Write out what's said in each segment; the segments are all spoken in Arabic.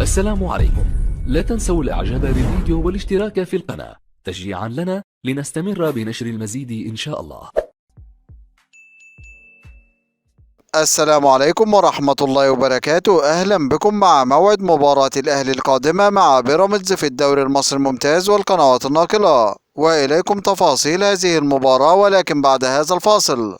السلام عليكم. لا تنسوا الاعجاب بالفيديو والاشتراك في القناة تشجيعا لنا لنستمر بنشر المزيد إن شاء الله. السلام عليكم ورحمة الله وبركاته. أهلا بكم مع موعد مباراة الأهلي القادمة مع بيراميدز في الدوري المصري الممتاز والقنوات الناقلة، وإليكم تفاصيل هذه المباراة ولكن بعد هذا الفاصل.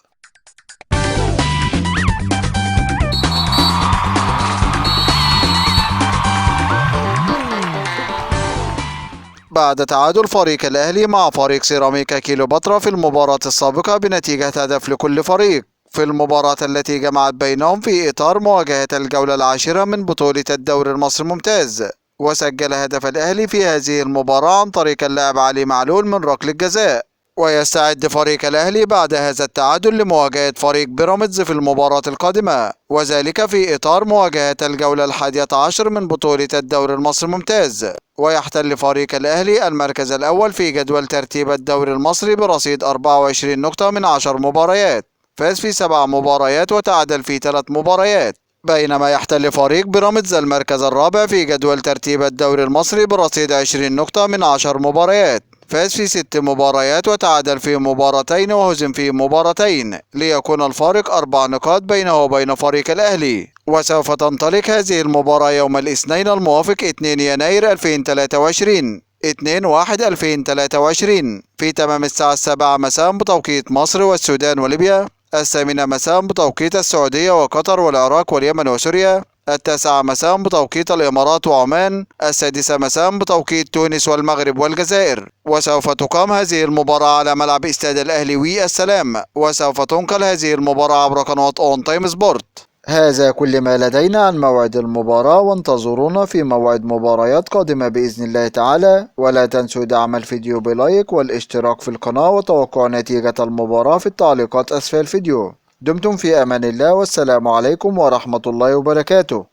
بعد تعادل فريق الأهلي مع فريق سيراميكا كيلوباترا في المباراة السابقة بنتيجة هدف لكل فريق في المباراة التي جمعت بينهم في إطار مواجهة الجولة العاشرة من بطولة الدوري المصري الممتاز، وسجل هدف الأهلي في هذه المباراة عن طريق اللاعب علي معلول من ركلة جزاء. ويستعد فريق الأهلي بعد هذا التعادل لمواجهة فريق بيراميدز في المباراة القادمة، وذلك في إطار مواجهة الجولة 11 من بطولة الدوري المصري الممتاز. ويحتل فريق الأهلي المركز الأول في جدول ترتيب الدوري المصري برصيد 24 نقطة من 10 مباريات، فاز في 7 مباريات وتعادل في 3 مباريات، بينما يحتل فريق بيراميدز المركز الرابع في جدول ترتيب الدوري المصري برصيد 20 نقطة من 10 مباريات، فاز في 6 مباريات وتعادل في مباراتين وهزم في مباراتين، ليكون الفارق 4 نقاط بينه وبين فريق الأهلي. وسوف تنطلق هذه المباراة يوم الاثنين الموافق 2 يناير 2023 2/1/2023 في تمام الساعة 7 مساء بتوقيت مصر والسودان وليبيا، 8 مساء بتوقيت السعودية وقطر والعراق واليمن وسوريا، 9 مساء بتوقيت الإمارات وعمان، 6 مساء بتوقيت تونس والمغرب والجزائر. وسوف تقام هذه المباراة على ملعب استاد الأهلي السلام، وسوف تنقل هذه المباراة عبر قناة أون تايم سبورت. هذا كل ما لدينا عن موعد المباراة، وانتظرونا في موعد مباريات قادمة بإذن الله تعالى، ولا تنسوا دعم الفيديو بلايك والاشتراك في القناة وتوقع نتيجة المباراة في التعليقات أسفل الفيديو. دمتم في أمان الله، والسلام عليكم ورحمة الله وبركاته.